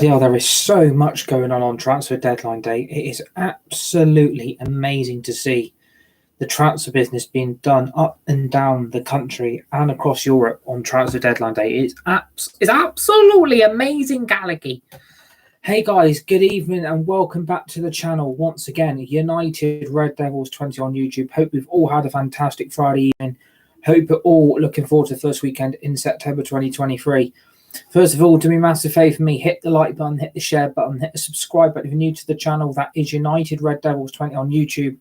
Yeah, there is so much going on transfer deadline day. It is absolutely amazing to see the transfer business being done up and down the country and across Europe on transfer deadline day. It's absolutely amazing, Gallagher. Hey guys, good evening and welcome back to the channel once again. United Red Devils 20 on YouTube. Hope we've all had a fantastic Friday evening. Hope you're all looking forward to the first weekend in September 2023. First of all, do me a massive favour for me, hit the like button, hit the share button, hit the subscribe button if you're new to the channel. That is United Red Devils 20 on YouTube.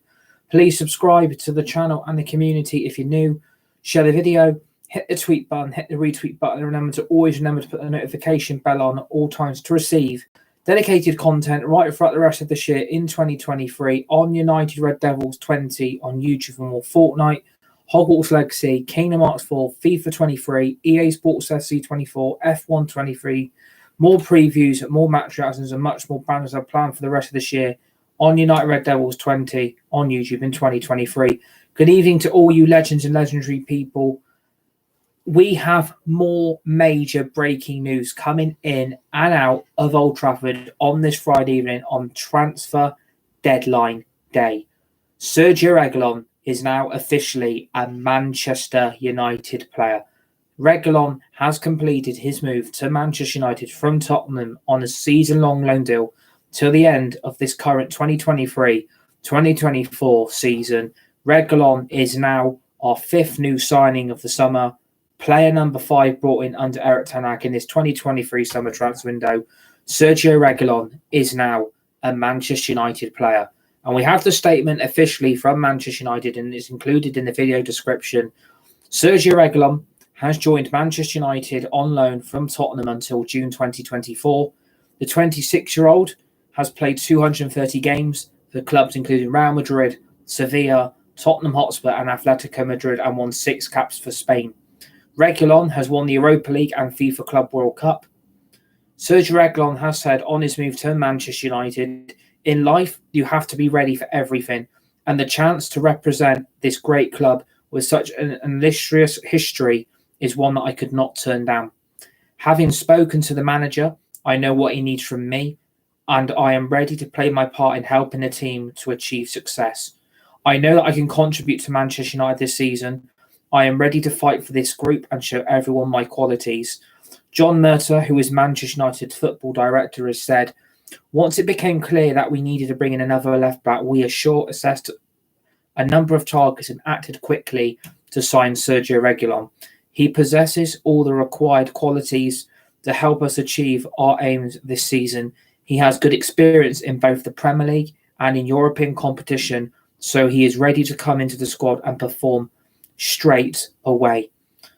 Please subscribe to the channel and the community if you're new. Share the video, hit the tweet button, hit the retweet button, and always remember to put the notification bell on at all times to receive dedicated content right throughout the rest of this year in 2023 on United Red Devils 20 on YouTube for more Fortnite, Hogwarts Legacy, Kingdom Hearts 4, FIFA 23, EA Sports FC 24, F1 23, more previews, more match reactions, and much more banners are planned for the rest of this year on United Red Devils 20 on YouTube in 2023. Good evening to all you legends and legendary people. We have more major breaking news coming in and out of Old Trafford on this Friday evening on transfer deadline day. Sergio Reguilon is now officially a Manchester United player. Reguilon has completed his move to Manchester United from Tottenham on a season-long loan deal till the end of this current 2023-2024 season. Reguilon is now our fifth new signing of the summer. Player number 5 brought in under Erik ten Hag in this 2023 summer transfer window. Sergio Reguilon is now a Manchester United player. And we have the statement officially from Manchester United, and it's included in the video description. Sergio Reguilon has joined Manchester United on loan from Tottenham until June 2024. The 26-year-old has played 230 games for clubs including Real Madrid, Sevilla, Tottenham Hotspur and Atletico Madrid, and won 6 caps for Spain. Reguilon has won the Europa League and FIFA Club World Cup. Sergio Reguilon has said on his move to Manchester United, in life, you have to be ready for everything. And the chance to represent this great club with such an illustrious history is one that I could not turn down. Having spoken to the manager, I know what he needs from me, and I am ready to play my part in helping the team to achieve success. I know that I can contribute to Manchester United this season. I am ready to fight for this group and show everyone my qualities. John Murtough, who is Manchester United's football director, has said, once it became clear that we needed to bring in another left-back, we assessed a number of targets and acted quickly to sign Sergio Reguilon. He possesses all the required qualities to help us achieve our aims this season. He has good experience in both the Premier League and in European competition, so he is ready to come into the squad and perform straight away.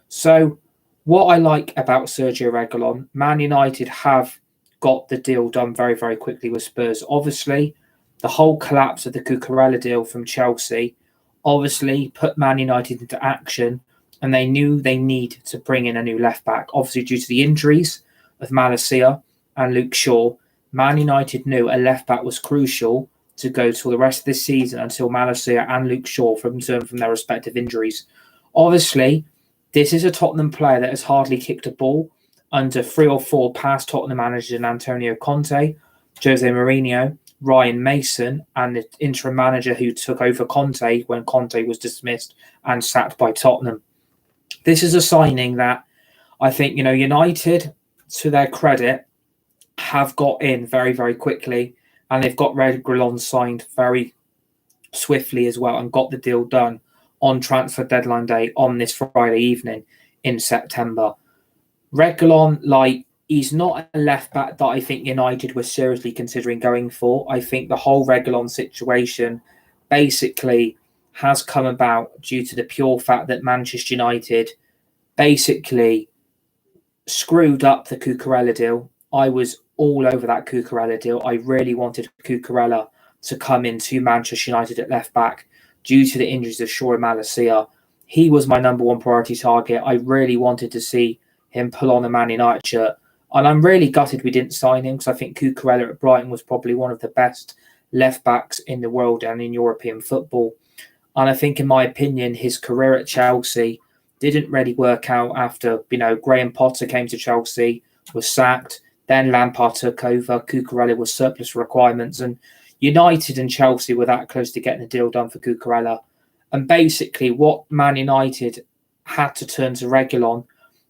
So what I like about Sergio Reguilon, Man United have got the deal done very, very quickly with Spurs. Obviously, the whole collapse of the Cucurella deal from Chelsea obviously put Man United into action, and they knew they need to bring in a new left-back. Obviously, due to the injuries of Malacia and Luke Shaw, Man United knew a left-back was crucial to go till the rest of this season until Malacia and Luke Shaw return from their respective injuries. Obviously, this is a Tottenham player that has hardly kicked a ball under 3 or 4 past Tottenham managers in Antonio Conte, Jose Mourinho, Ryan Mason, and the interim manager who took over Conte when Conte was dismissed and sacked by Tottenham. This is a signing that I think, United, to their credit, have got in very, very quickly, and they've got Reguilon signed very swiftly as well and got the deal done on transfer deadline day on this Friday evening in September. Reguilon, he's not a left back that I think United were seriously considering going for. I think the whole Reguilon situation basically has come about due to the pure fact that Manchester United basically screwed up the Cucurella deal. I was all over that Cucurella deal. I really wanted Cucurella to come into Manchester United at left back due to the injuries of Shaw and Malacia. He was my number one priority target. I really wanted to see him pull on a Man United shirt. And I'm really gutted we didn't sign him because I think Cucurella at Brighton was probably one of the best left backs in the world and in European football. And I think, in my opinion, his career at Chelsea didn't really work out after, Graham Potter came to Chelsea, was sacked. Then Lampard took over. Cucurella was surplus requirements, and United and Chelsea were that close to getting a deal done for Cucurella. And basically, what Man United had to turn to Reguilon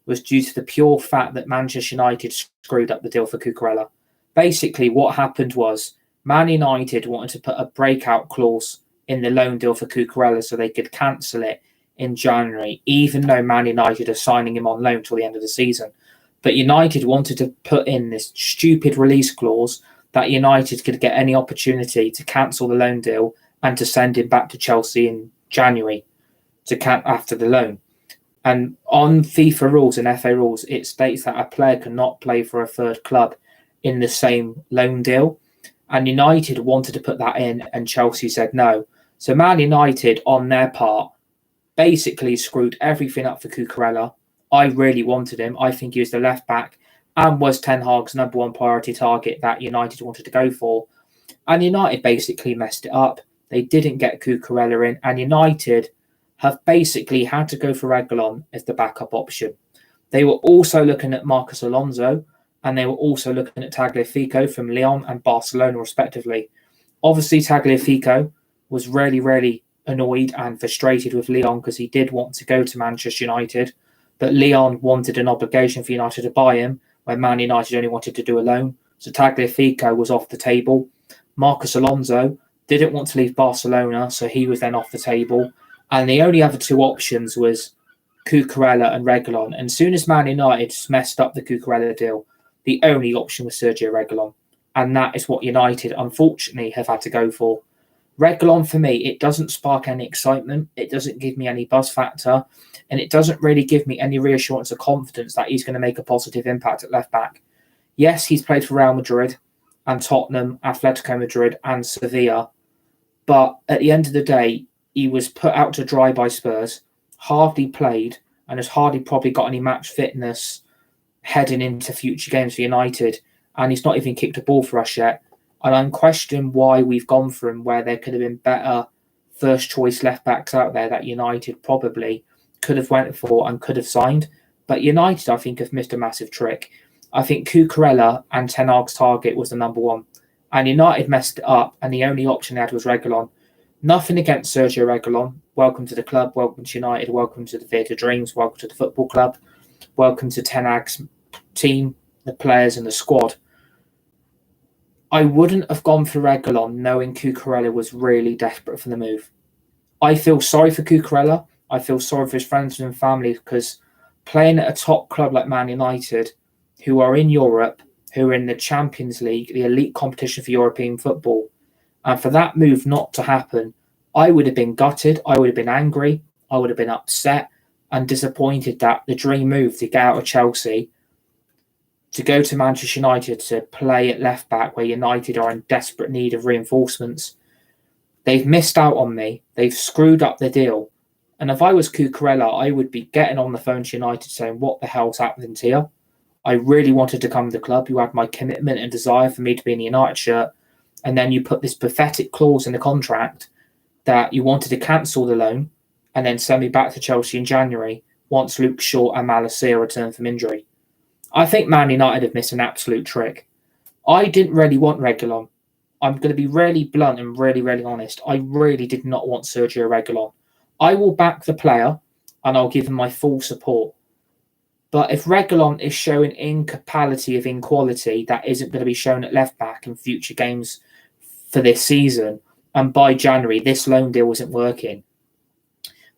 was due to the pure fact that Manchester United screwed up the deal for Cucurella. Basically, what happened was Man United wanted to put a breakout clause in the loan deal for Cucurella so they could cancel it in January, even though Man United are signing him on loan till the end of the season. But United wanted to put in this stupid release clause that United could get any opportunity to cancel the loan deal and to send him back to Chelsea in January after the loan. And on FIFA rules and FA rules, it states that a player cannot play for a third club in the same loan deal. And United wanted to put that in, and Chelsea said no. So Man United, on their part, basically screwed everything up for Cucurella. I really wanted him. I think he was the left back and was Ten Hag's number one priority target that United wanted to go for. And United basically messed it up. They didn't get Cucurella in, and United have basically had to go for Reguilon as the backup option. They were also looking at Marcos Alonso, and they were also looking at Tagliafico from Lyon and Barcelona, respectively. Obviously, Tagliafico was really, really annoyed and frustrated with Lyon because he did want to go to Manchester United, but Lyon wanted an obligation for United to buy him when Man United only wanted to do a loan. So Tagliafico was off the table. Marcos Alonso didn't want to leave Barcelona, so he was then off the table. And the only other two options was Cucurella and Reguilon. And as soon as Man United messed up the Cucurella deal, the only option was Sergio Reguilon. And that is what United, unfortunately, have had to go for. Reguilon, for me, it doesn't spark any excitement. It doesn't give me any buzz factor. And it doesn't really give me any reassurance or confidence that he's going to make a positive impact at left back. Yes, he's played for Real Madrid and Tottenham, Atletico Madrid and Sevilla. But at the end of the day, he was put out to dry by Spurs, hardly played, and has hardly probably got any match fitness heading into future games for United. And he's not even kicked a ball for us yet. And I'm questioning why we've gone for him, where there could have been better first choice left backs out there that United probably could have went for and could have signed. But United, I think, have missed a massive trick. I think Cucurella and Ten Hag's target was the number one. And United messed it up, and the only option they had was Reguilon. Nothing against Sergio Reguilon. Welcome to the club. Welcome to United. Welcome to the Theatre Dreams. Welcome to the football club. Welcome to Ten Hag's team, the players and the squad. I wouldn't have gone for Reguilon knowing Cucurella was really desperate for the move. I feel sorry for Cucurella. I feel sorry for his friends and family because playing at a top club like Man United, who are in Europe, who are in the Champions League, the elite competition for European football, and for that move not to happen, I would have been gutted. I would have been angry. I would have been upset and disappointed that the dream move to get out of Chelsea, to go to Manchester United to play at left back where United are in desperate need of reinforcements. They've missed out on me. They've screwed up the deal. And if I was Cucurella, I would be getting on the phone to United saying, what the hell's happening here? I really wanted to come to the club. You had my commitment and desire for me to be in the United shirt. And then you put this pathetic clause in the contract that you wanted to cancel the loan and then send me back to Chelsea in January once Luke Shaw and Malacia return from injury. I think Man United have missed an absolute trick. I didn't really want Reguilon. I'm going to be really blunt and really, really honest. I really did not want Sergio Reguilon. I will back the player and I'll give him my full support. But if Reguilon is showing incapacity of inequality that isn't going to be shown at left back in future games for this season, and by January this loan deal isn't working,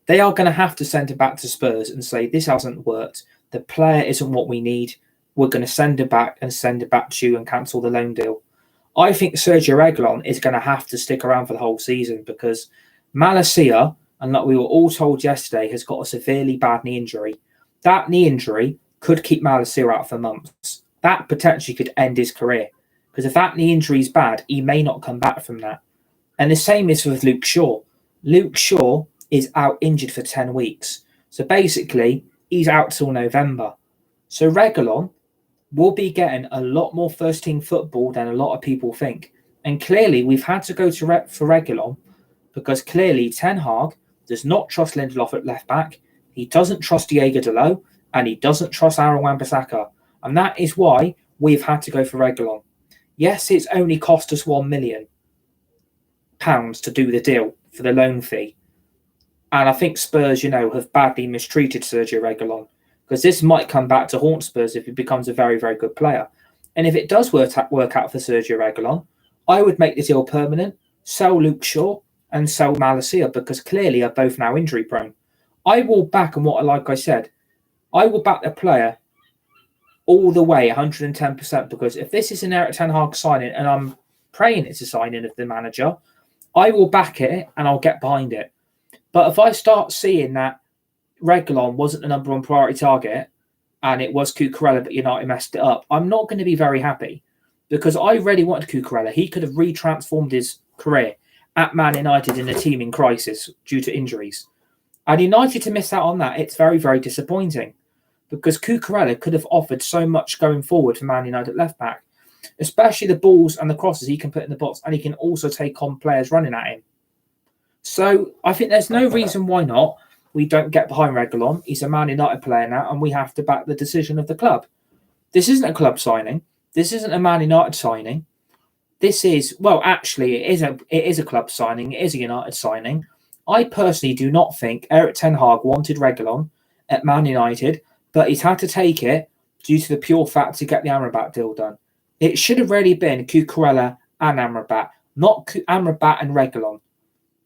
they are going to have to send it back to Spurs and say, this hasn't worked. The player isn't what we need. We're going to send it back to you and cancel the loan deal. I think Sergio Reguilon is going to have to stick around for the whole season because Malacia, and like we were all told yesterday, has got a severely bad knee injury. That knee injury could keep Malacia out for months. That potentially could end his career because if that knee injury is bad, he may not come back from that. And the same is with Luke Shaw. Luke Shaw is out injured for 10 weeks. So basically, he's out till November. So Reguilon will be getting a lot more first-team football than a lot of people think. And clearly, we've had to go for Reguilon because clearly Ten Hag does not trust Lindelof at left-back. He doesn't trust Diego Dalot, and he doesn't trust Aaron Wan-Bissaka. And that is why we've had to go for Reguilon. Yes, it's only cost us £1 million to do the deal for the loan fee. And I think Spurs, have badly mistreated Sergio Reguilon, because this might come back to haunt Spurs if he becomes a very, very good player. And if it does work out for Sergio Reguilon, I would make the deal permanent, sell Luke Shaw and sell Malacia, because clearly are both now injury prone. I will back, and like I said, I will back the player all the way, 110%, because if this is an Erik ten Hag signing, and I'm praying it's a signing of the manager, I will back it and I'll get behind it. But if I start seeing that Reguilon wasn't the number one priority target and it was Cucurella, but United messed it up, I'm not going to be very happy, because I really wanted Cucurella. He could have retransformed his career at Man United in a team in crisis due to injuries. And United to miss out on that, it's very, very disappointing, because Cucurella could have offered so much going forward for Man United left back, especially the balls and the crosses he can put in the box, and he can also take on players running at him. So I think there's no reason why not we don't get behind Reguilon. He's a Man United player now, and we have to back the decision of the club. This isn't a club signing. This isn't a Man United signing. This is, well, actually, it is a club signing. It is a United signing. I personally do not think Erik ten Hag wanted Reguilon at Man United, but he's had to take it due to the pure fact to get the Amrabat deal done. It should have really been Cucurella and Amrabat, not Amrabat and Reguilon.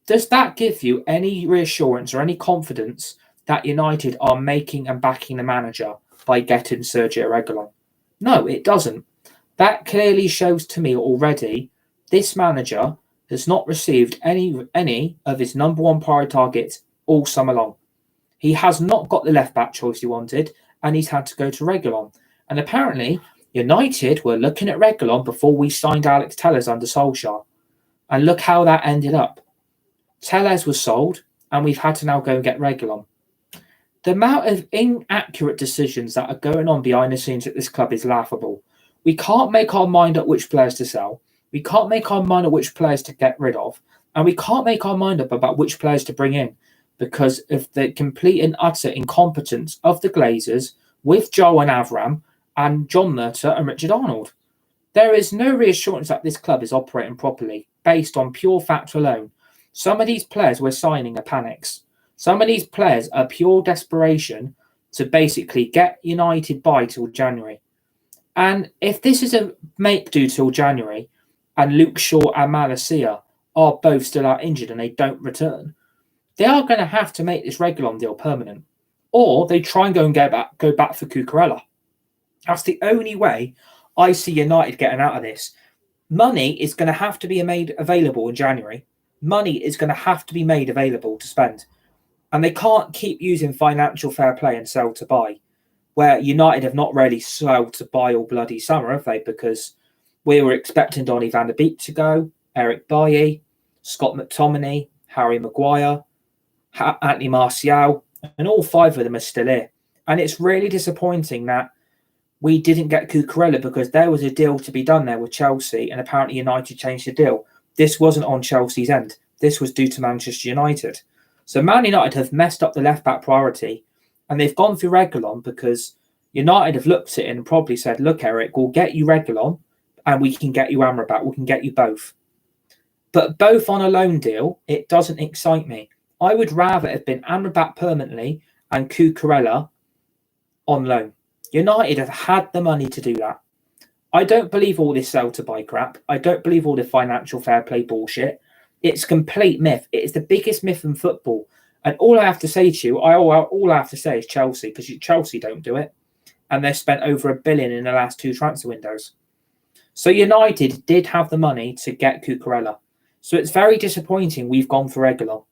Does that give you any reassurance or any confidence that United are making and backing the manager by getting Sergio Reguilon? No, it doesn't. That clearly shows to me already this manager has not received any of his number one priority targets all summer long. He has not got the left-back choice he wanted, and he's had to go to Reguilon. And apparently, United were looking at Reguilon before we signed Alex Telles under Solskjaer. And look how that ended up. Telles was sold, and we've had to now go and get Reguilon. The amount of inaccurate decisions that are going on behind the scenes at this club is laughable. We can't make our mind up which players to sell. We can't make our mind up which players to get rid of. And we can't make our mind up about which players to bring in, because of the complete and utter incompetence of the Glazers with Joe and Avram and John Murtough and Richard Arnold. There is no reassurance that this club is operating properly based on pure fact alone. Some of these players we're signing are panics. Some of these players are pure desperation to basically get United by till January. And if this is a make-do till January, and Luke Shaw and Malacia are both still out injured and they don't return, they are going to have to make this Reguilon deal permanent. Or they try and go back for Cucurella. That's the only way I see United getting out of this. Money is going to have to be made available in January. Money is going to have to be made available to spend. And they can't keep using financial fair play and sell to buy, where United have not really sold to buy all bloody summer, have they? Because we were expecting Donny van der Beek to go, Eric Bailly, Scott McTominay, Harry Maguire, Anthony Martial, and all five of them are still here. And it's really disappointing that we didn't get Cucurella, because there was a deal to be done there with Chelsea, and apparently United changed the deal. This wasn't on Chelsea's end. This was due to Manchester United. So Man United have messed up the left-back priority, and they've gone through Reguilon because United have looked at it and probably said, look, Eric, we'll get you Reguilon and we can get you Amrabat. We can get you both. But both on a loan deal, it doesn't excite me. I would rather have been Amrabat permanently and Cucurella on loan. United have had the money to do that. I don't believe all this sell to buy crap. I don't believe all the financial fair play bullshit. It's complete myth. It is the biggest myth in football. And all I have to say to you, all I have to say is Chelsea, because Chelsea don't do it. And they've spent over £1 billion in the last two transfer windows. So United did have the money to get Cucurella. So it's very disappointing we've gone for Reguilon.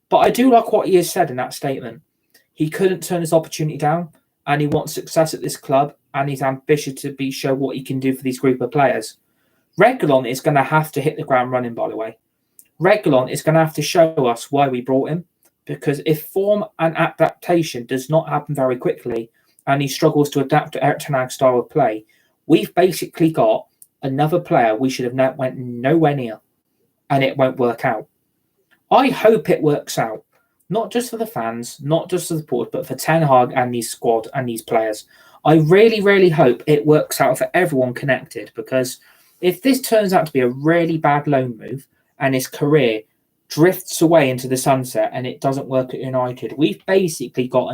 But I do like what he has said in that statement. He couldn't turn his opportunity down, and he wants success at this club, and he's ambitious to show what he can do for these group of players. Reguilon is going to have to hit the ground running, by the way. Reguilon is going to have to show us why we brought him, because if form and adaptation does not happen very quickly, and he struggles to adapt to Erik ten Hag's style of play, we've basically got another player we should have went nowhere near, and it won't work out. I hope it works out, not just for the fans, not just for the support, but for Ten Hag and his squad and these players. I really, really hope it works out for everyone connected, because if this turns out to be a really bad loan move and his career drifts away into the sunset and it doesn't work at United, we've basically got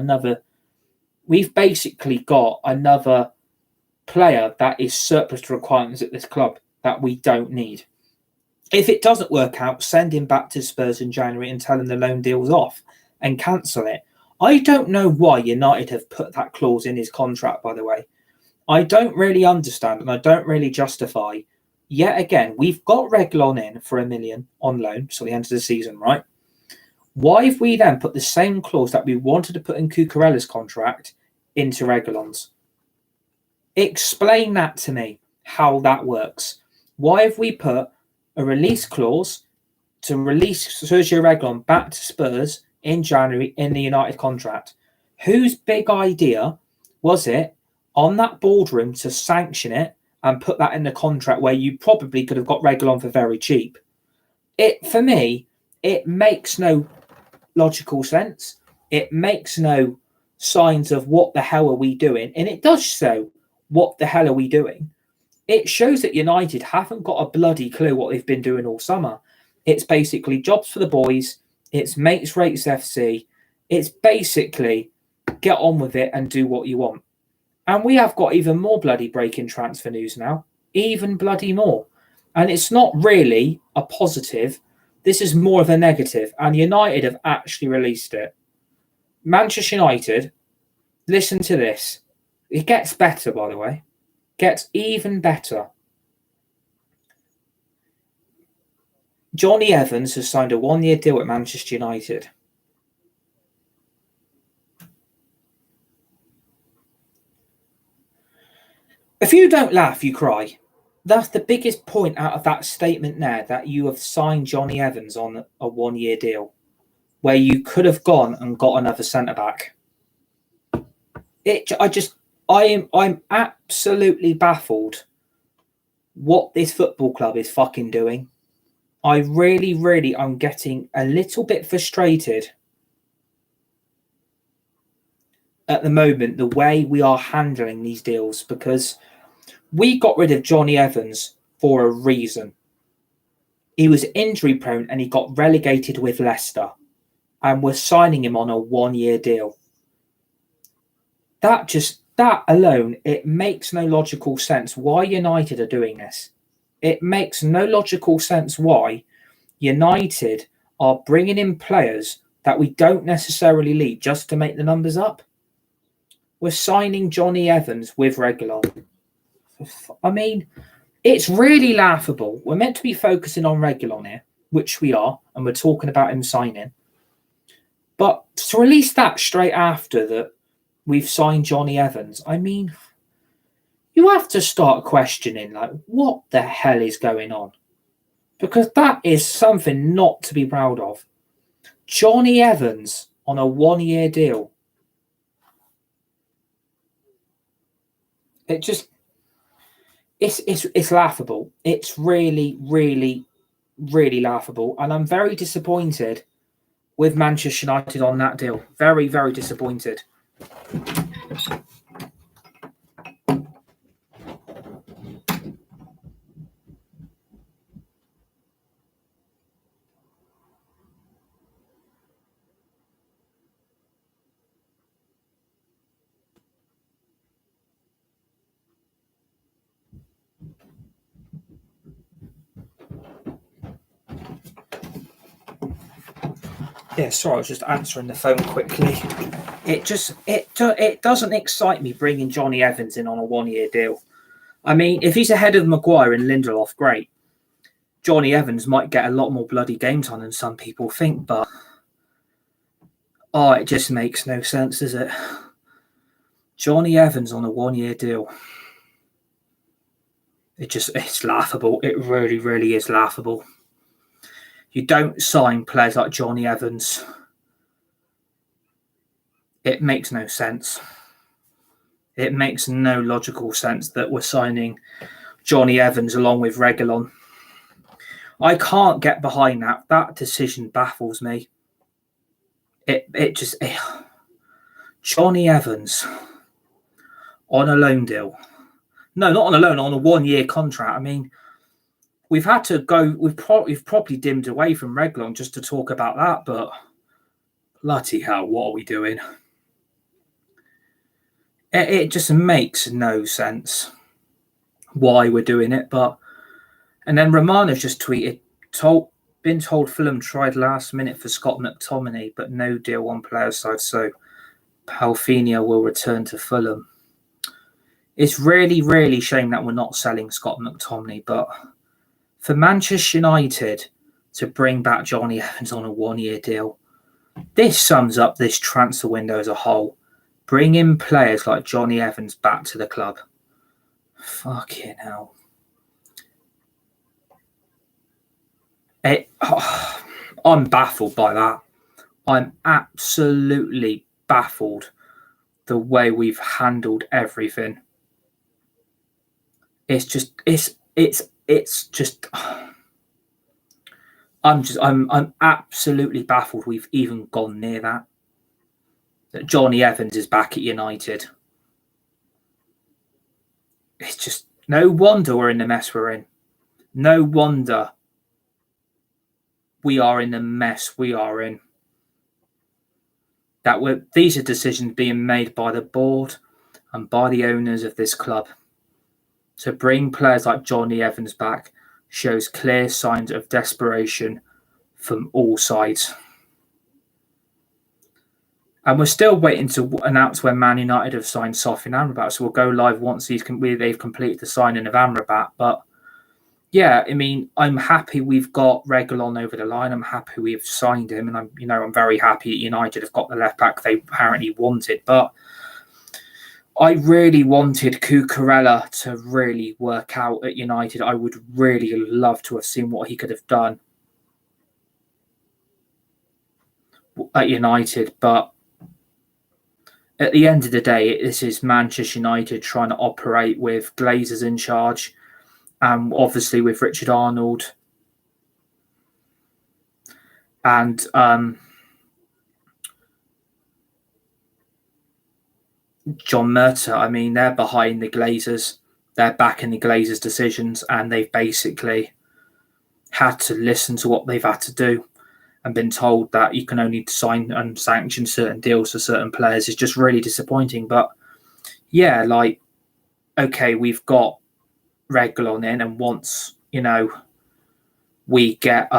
another player that is surplus to requirements at this club that we don't need. If it doesn't work out, send him back to Spurs in January and tell him the loan deal's off and cancel it. I don't know why United have put that clause in his contract, by the way. I don't really understand, and I don't really justify. Yet again, we've got Reguilon in for $1 million on loan till the end of the season, right? Why have we then put the same clause that we wanted to put in Cucurella's contract into Reguilon's? Explain that to me, how that works. Why have we put a release clause to release Sergio Reguilon back to Spurs in January in the United contract? Whose big idea was it on that boardroom to sanction it and put that in the contract where you probably could have got Reguilon for very cheap? For me, it makes no logical sense. It makes no signs of what the hell are we doing, and it does show what the hell are we doing. It shows that United haven't got a bloody clue what they've been doing all summer. It's basically jobs for the boys. It's mates rates FC. It's basically get on with it and do what you want. And we have got even more bloody breaking transfer news now. Even bloody more. And it's not really a positive. This is more of a negative. And United have actually released it. Manchester United, listen to this. It gets better, by the way. Gets even better. Johnny Evans has signed a 1-year deal at Manchester United. If you don't laugh, you cry. That's the biggest point out of that statement there, that you have signed Johnny Evans on a 1-year deal where you could have gone and got another centre-back. I'm absolutely baffled what this football club is fucking doing. I really, I'm getting a little bit frustrated at the moment, the way we are handling these deals, because we got rid of Johnny Evans for a reason. He was injury prone and he got relegated with Leicester, and we're signing him on a 1-year deal. That alone, it makes no logical sense why United are doing this. It makes no logical sense why United are bringing in players that we don't necessarily need just to make the numbers up. We're signing Johnny Evans with Reguilon. I mean, it's really laughable. We're meant to be focusing on Reguilon here, which we are, and we're talking about him signing. But to release that straight after that we've signed Johnny Evans, I mean, you have to start questioning, like, what the hell is going on? Because that is something not to be proud of. Johnny Evans on a 1-year deal. It's laughable. It's really laughable. And I'm very disappointed with Manchester United on that deal. Very, very disappointed. Yeah, sorry, I was just answering the phone quickly. It doesn't excite me bringing Johnny Evans in on a 1-year deal. I mean, if he's ahead of Maguire and Lindelof, great. Johnny Evans might get a lot more bloody game time than some people think, but it just makes no sense, does it? Johnny Evans on a 1-year deal. It's laughable. It really is laughable. You don't sign players like Johnny Evans. It makes no sense. It makes no logical sense that we're signing Johnny Evans along with Reguilon. I can't get behind that. That decision baffles me. Johnny Evans on a loan deal. No, not on a loan, on a 1-year contract. I mean, we've had to go. We've probably dimmed away from Reguilón just to talk about that, but bloody hell, what are we doing? It just makes no sense why we're doing it. And then Romano's just tweeted, been told Fulham tried last minute for Scott McTominay, but no deal on player side, so Palfinha will return to Fulham. It's really, really shame that we're not selling Scott McTominay, but for Manchester United to bring back Johnny Evans on a 1-year deal, this sums up this transfer window as a whole. Bring in players like Johnny Evans back to the club. Fucking hell. I'm baffled by that. I'm absolutely baffled the way we've handled everything. It's just I'm absolutely baffled we've even gone near that. That Johnny Evans is back at United. It's just no wonder we're in the mess we're in. No wonder we are in the mess we are in. These are decisions being made by the board and by the owners of this club. To bring players like Johnny Evans back shows clear signs of desperation from all sides. And we're still waiting to announce when Man United have signed Sofyan Amrabat. So we'll go live once they've completed the signing of Amrabat. But yeah, I mean, I'm happy we've got Reguilón over the line. I'm happy we've signed him, and I'm very happy United have got the left back they apparently wanted. But I really wanted Cucurella to really work out at United. I would really love to have seen what he could have done at United, but at the end of the day, this is Manchester United trying to operate with Glazers in charge, and obviously with Richard Arnold and John Murtough. I mean, they're behind the Glazers. They're backing the Glazers' decisions, and they've basically had to listen to what they've had to do and been told that you can only sign and sanction certain deals for certain players. Is just really disappointing. But yeah, okay, we've got Reguilón in, and once we get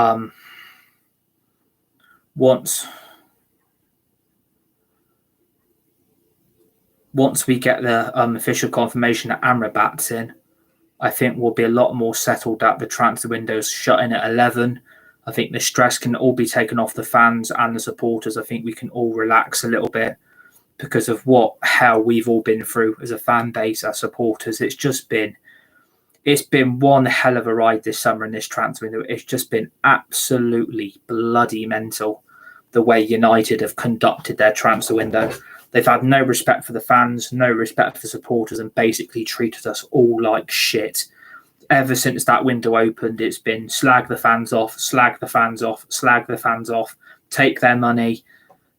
once we get the official confirmation that Amrabat's in, I think we'll be a lot more settled that the transfer window's shutting at 11. I think the stress can all be taken off the fans and the supporters. I think we can all relax a little bit because of what hell we've all been through as a fan base, as supporters. It's been one hell of a ride this summer in this transfer window. It's just been absolutely bloody mental the way United have conducted their transfer window. They've had no respect for the fans, no respect for the supporters, and basically treated us all like shit. Ever since that window opened, it's been slag the fans off, slag the fans off, slag the fans off, take their money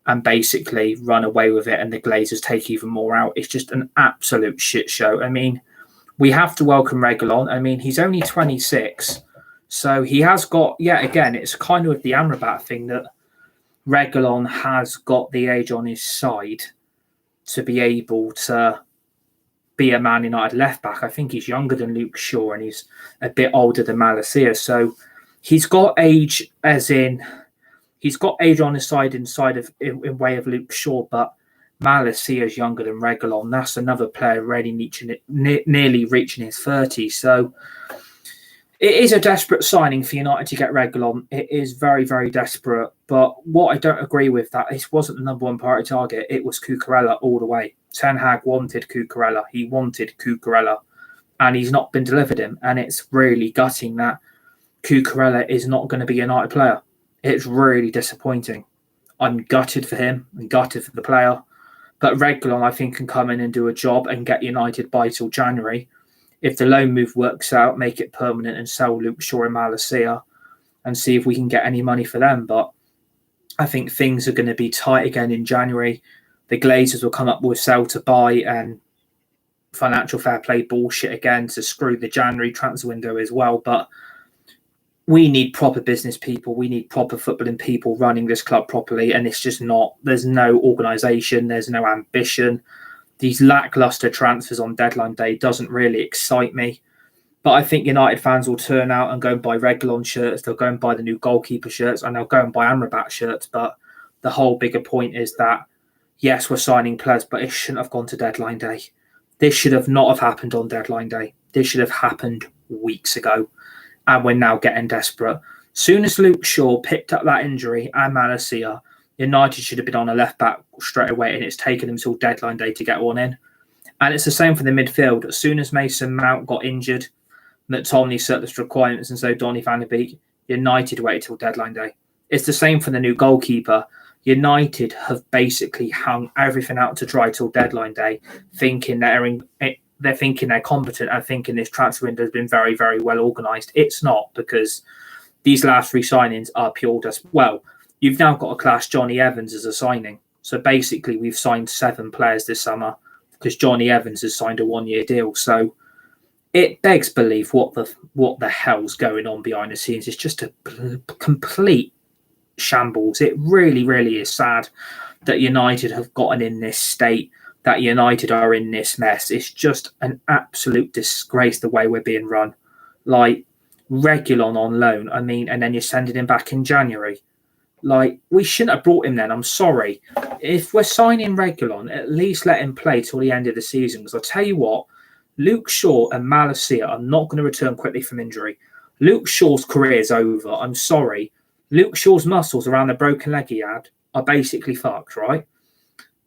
and basically run away with it, and the Glazers take even more out. It's just an absolute shit show. I mean, we have to welcome Reguilón. I mean, he's only 26, so he has got, again, it's kind of with the Amrabat thing that Reguilón has got the age on his side to be able to be a Man United left back. I think he's younger than Luke Shaw and he's a bit older than Malacia. So he's got age, as in he's got age on his side in way of Luke Shaw, but Malacia is younger than Reguilón. That's another player already nearly reaching his 30s. So it is a desperate signing for United to get Reguilón. It is very, very desperate. But what I don't agree with, that it wasn't the number one priority target. It was Cucurella all the way. Ten Hag wanted Cucurella. He wanted Cucurella. And he's not been delivered him. And it's really gutting that Cucurella is not going to be a United player. It's really disappointing. I'm gutted for him. I'm gutted for the player. But Reguilón, I think, can come in and do a job and get United by till January. If the loan move works out, make it permanent and sell Luke Shaw and Malacia and see if we can get any money for them. But I think things are going to be tight again in January. The Glazers will come up with sell to buy, and financial fair play bullshit again to screw the January transfer window as well. But we need proper business people. We need proper footballing people running this club properly. And it's just not. There's no organisation. There's no ambition. These lacklustre transfers on deadline day doesn't really excite me. But I think United fans will turn out and go and buy Reguilon shirts. They'll go and buy the new goalkeeper shirts, and they'll go and buy Amrabat shirts. But the whole bigger point is that, yes, we're signing players, but it shouldn't have gone to deadline day. This should have not have happened on deadline day. This should have happened weeks ago. And we're now getting desperate. Soon as Luke Shaw picked up that injury and Malacia, United should have been on a left back straight away, and it's taken them till deadline day to get one in. And it's the same for the midfield. As soon as Mason Mount got injured, McTominay surplus requirements, and so Donny van de Beek, United waited till deadline day. It's the same for the new goalkeeper. United have basically hung everything out to dry till deadline day, thinking they're thinking they're competent and thinking this transfer window has been very, very well organised. It's not, because these last 3 signings are pure well, you've now got to class Johnny Evans as a signing. So basically we've signed 7 players this summer because Johnny Evans has signed a 1-year deal. So it begs belief what the hell's going on behind the scenes. It's just a complete shambles. It really, really is sad that United have gotten in this state, that United are in this mess. It's just an absolute disgrace the way we're being run. Like, Reguilon on loan, I mean, and then you're sending him back in January. Like, we shouldn't have brought him then. I'm sorry. If we're signing Reguilon, at least let him play till the end of the season. Because I'll tell you what, Luke Shaw and Malacia are not going to return quickly from injury. Luke Shaw's career is over. I'm sorry. Luke Shaw's muscles around the broken leg he had are basically fucked, right?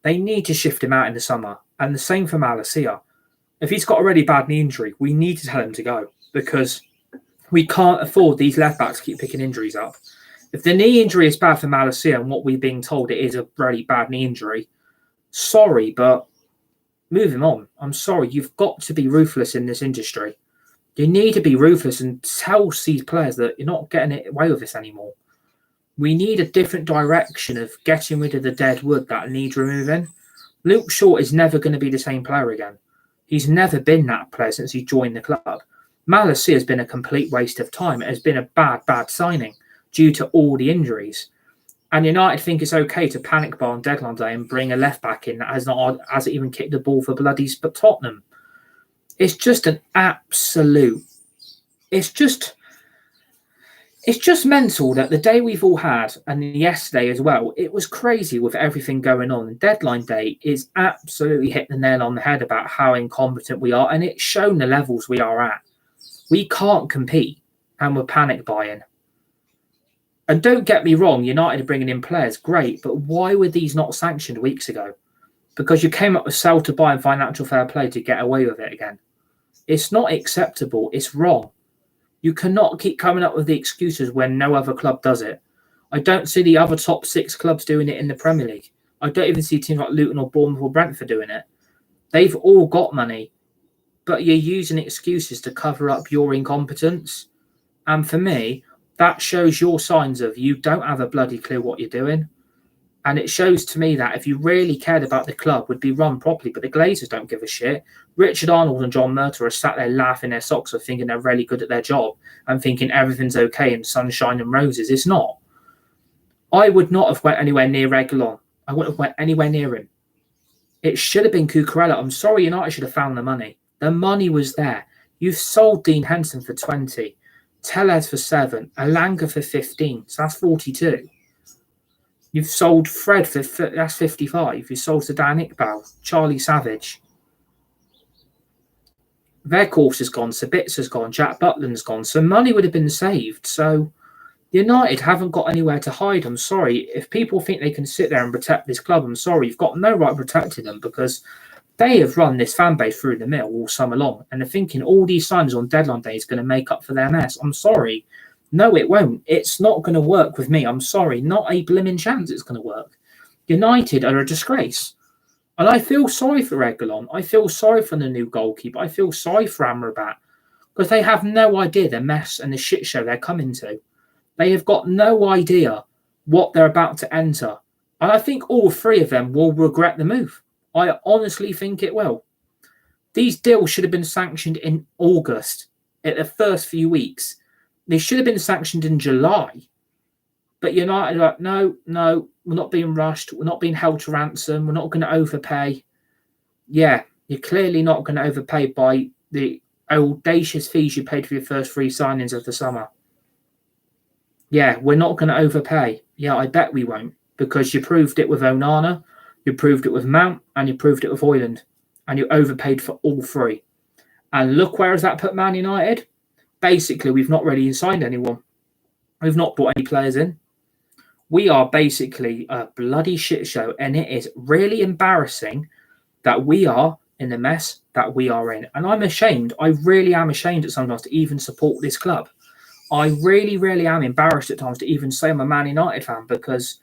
They need to shift him out in the summer. And the same for Malacia. If he's got a really bad knee injury, we need to tell him to go, because we can't afford these left backs to keep picking injuries up. If the knee injury is bad for Malacia and what we're being told it is a really bad knee injury, sorry, but move him on. I'm sorry. You've got to be ruthless in this industry. You need to be ruthless and tell these players that you're not getting away with this anymore. We need a different direction of getting rid of the dead wood that needs removing. Luke Shaw is never going to be the same player again. He's never been that player since he joined the club. Malacia has been a complete waste of time. It has been a bad, bad signing due to all the injuries. And United think it's okay to panic buy on deadline day and bring a left back in that hasn't even kicked the ball for bloody Tottenham. It's just an absolute. It's just mental that the day we've all had, and yesterday as well, it was crazy with everything going on. And deadline day is absolutely hit the nail on the head about how incompetent we are, and it's shown the levels we are at. We can't compete, and we're panic buying. And don't get me wrong, United are bringing in players, great, but why were these not sanctioned weeks ago? Because you came up with sell to buy and financial fair play to get away with it again. It's not acceptable. It's wrong. You cannot keep coming up with the excuses when no other club does it. I don't see the other top 6 clubs doing it in the Premier League. I don't even see teams like Luton or Bournemouth or Brentford doing it. They've all got money, but you're using excuses to cover up your incompetence. And for me, that shows your signs of you don't have a bloody clue what you're doing. And it shows to me that if you really cared about the club, would be run properly. But the Glazers don't give a shit. Richard Arnold and John Murtough are sat there laughing their socks off, thinking they're really good at their job and thinking everything's okay and sunshine and roses. It's not. I would not have went anywhere near Reguilon. I wouldn't have went anywhere near him. It should have been Cucurella. I'm sorry, United should have found the money. The money was there. You've sold Dean Henson for 20. Tellez for 7, Alanga for 15, so that's 42. You've sold Fred for that's 55. You sold Zidane Iqbal, Charlie Savage. Weghorst has gone, Sabitza's gone, Jack Butland's gone, so money would have been saved. So United haven't got anywhere to hide. I'm sorry. If people think they can sit there and protect this club, I'm sorry. You've got no right protecting them, because they have run this fan base through the mill all summer long, and they're thinking all these signs on deadline day is going to make up for their mess. I'm sorry. No, it won't. It's not going to work with me. I'm sorry. Not a blimmin' chance it's going to work. United are a disgrace. And I feel sorry for Reguilon. I feel sorry for the new goalkeeper. I feel sorry for Amrabat, because they have no idea the mess and the shit show they're coming to. They have got no idea what they're about to enter. And I think all 3 of them will regret the move. I honestly think it will. These deals should have been sanctioned in August, at the first few weeks. They should have been sanctioned in July. But United are like, no, we're not being rushed. We're not being held to ransom. We're not going to overpay. Yeah, you're clearly not going to overpay by the audacious fees you paid for your first 3 signings of the summer. Yeah, we're not going to overpay. Yeah, I bet we won't, because you proved it with Onana, you proved it with Mount, and you proved it with Højlund, and you overpaid for all 3. And look, where has that put Man United? Basically, we've not really signed anyone. We've not brought any players in. We are basically a bloody shit show, and it is really embarrassing that we are in the mess that we are in. And I'm ashamed. I really am ashamed at sometimes to even support this club. I really, really am embarrassed at times to even say I'm a Man United fan, because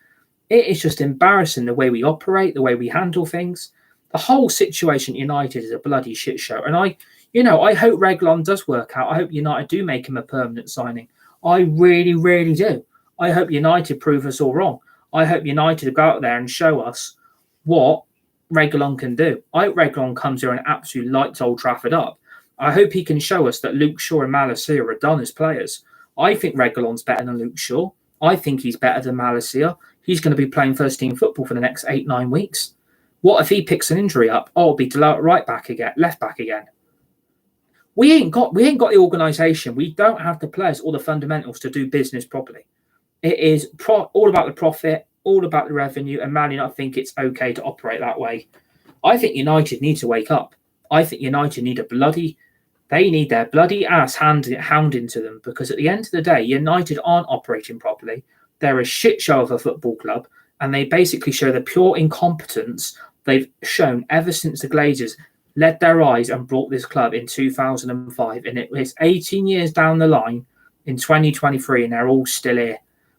it is just embarrassing the way we operate, the way we handle things. The whole situation at United is a bloody shit show. And I hope Reguilon does work out. I hope United do make him a permanent signing. I really, really do. I hope United prove us all wrong. I hope United go out there and show us what Reguilon can do. I hope Reguilon comes here and absolutely lights Old Trafford up. I hope he can show us that Luke Shaw and Malacia are done as players. I think Reguilon's better than Luke Shaw. I think he's better than Malacia. He's going to be playing first-team football for the next 8-9 weeks. What if he picks an injury up? Oh, it'll be right back again, left back again. We ain't got the organisation. We don't have the players or the fundamentals to do business properly. It is all about the profit, all about the revenue, and Man United think it's okay to operate that way. I think United need to wake up. I think United need they need their bloody ass hounding to them, because at the end of the day, United aren't operating properly. They're a shit show of a football club, and they basically show the pure incompetence they've shown ever since the Glazers led their eyes and brought this club in 2005. And it's 18 years down the line in 2023, and they're all still here.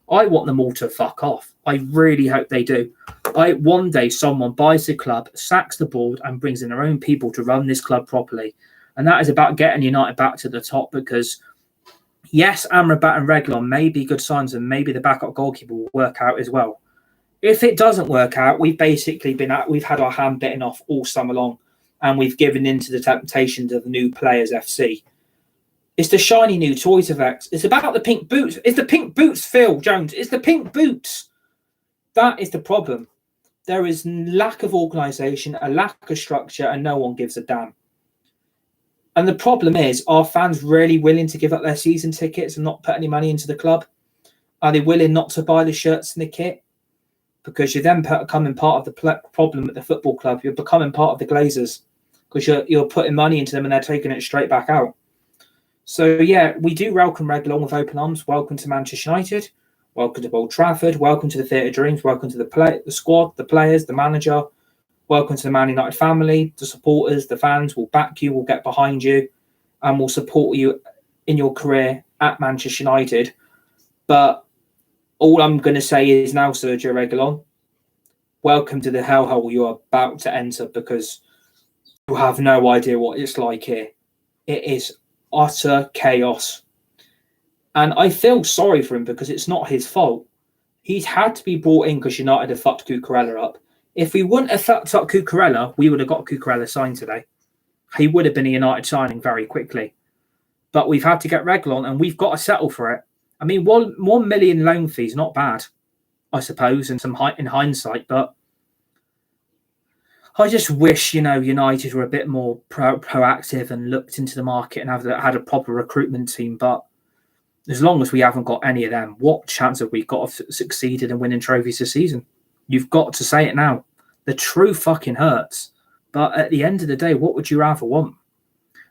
I want them all to fuck off. I really hope they do. One day someone buys the club, sacks the board, and brings in their own people to run this club properly. And that is about getting United back to the top, because yes, Amrabat and Reguilon may be good signs, and maybe the backup goalkeeper will work out as well. If it doesn't work out, we've had our hand bitten off all summer long, and we've given in to the temptations of the new players FC. It's the shiny new toys of X. It's about the pink boots. It's the pink boots, Phil Jones. It's the pink boots. That is the problem. There is lack of organisation, a lack of structure, and no one gives a damn. And the problem is, are fans really willing to give up their season tickets and not put any money into the club? Are they willing not to buy the shirts and the kit? Because you're then becoming part of the problem at the football club. You're becoming part of the Glazers, because you're putting money into them and they're taking it straight back out. So, yeah, we do welcome Reguilon with open arms. Welcome to Manchester United. Welcome to Old Trafford. Welcome to the Theatre of Dreams. Welcome to the squad, the players, the manager. Welcome to the Man United family, the supporters, the fans. Will back you, will get behind you, and will support you in your career at Manchester United. But all I'm going to say is now, Sergio Reguilon, welcome to the hellhole you're about to enter, because you have no idea what it's like here. It is utter chaos. And I feel sorry for him, because it's not his fault. He's had to be brought in because United have fucked Cucurella up. If we wouldn't have fucked up Cucurella, we would have got Cucurella signed today. He would have been a United signing very quickly. But we've had to get Reguilon, and we've got to settle for it. I mean, 1 million loan fee is not bad, I suppose, in hindsight. But I just wish, United were a bit more proactive and looked into the market and had a proper recruitment team. But as long as we haven't got any of them, what chance have we got of succeeding and winning trophies this season? You've got to say it now. The truth fucking hurts. But at the end of the day, what would you rather want?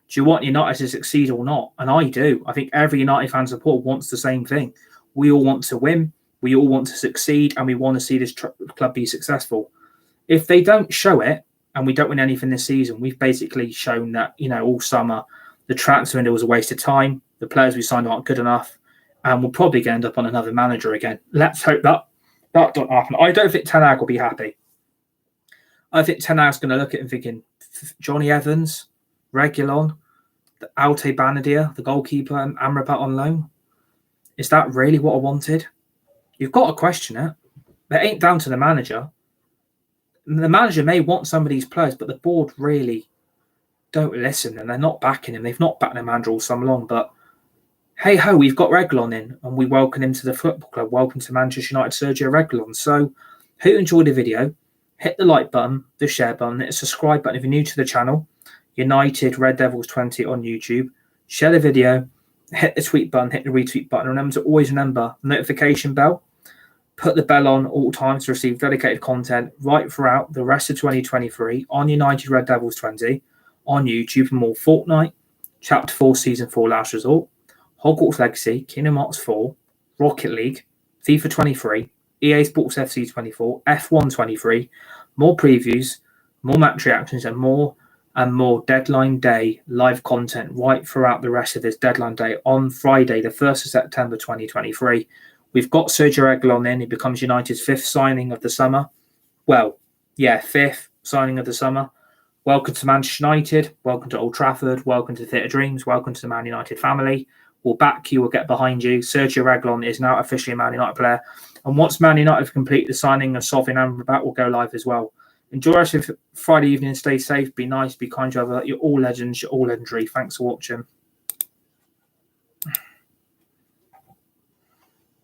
Do you want United to succeed or not? And I do. I think every United fan support wants the same thing. We all want to win. We all want to succeed. And we want to see this club be successful. If they don't show it and we don't win anything this season, we've basically shown that, all summer, the transfer window was a waste of time. The players we signed aren't good enough. And we'll probably end up on another manager again. Let's hope that don't happen. I don't think Ten Hag will be happy. I think Ten Hag's going to look at him thinking, Johnny Evans, Reguilon, Alte Banadir, the goalkeeper, and Amrabat on loan. Is that really what I wanted? You've got to question it. It ain't down to the manager. The manager may want some of these players, but the board really don't listen, and they're not backing him. They've not backed him all summer long, but hey ho, we've got Reguilon in, and we welcome him to the football club. Welcome to Manchester United, Sergio Reguilon. So, hope you enjoyed the video. Hit the like button, the share button, hit the subscribe button if you're new to the channel. United Red Devils 20 on YouTube. Share the video, hit the tweet button, hit the retweet button. Remember to always remember the notification bell. Put the bell on all times to receive dedicated content right throughout the rest of 2023 on United Red Devils 20 on YouTube for more Fortnite, Chapter 4 Season 4 Last Resort, Hogwarts Legacy, Kingdom Hearts 4, Rocket League, FIFA 23, EA Sports FC 24, F1 23, more previews, more match reactions, and more deadline day live content right throughout the rest of this deadline day on Friday, the 1st of September 2023. We've got Sergio Reguilon in. He becomes United's fifth signing of the summer. Well, yeah, fifth signing of the summer. Welcome to Manchester United. Welcome to Old Trafford. Welcome to Theatre Dreams. Welcome to the Man United family. We'll back you. We'll get behind you. Sergio Reguilon is now officially a Man United player. And once Man United complete the signing of Sofyan Amrabat, will go live as well. Enjoy the rest of Friday evening. Stay safe. Be nice. Be kind to each other. You're all legends. You're all legendary. Thanks for watching.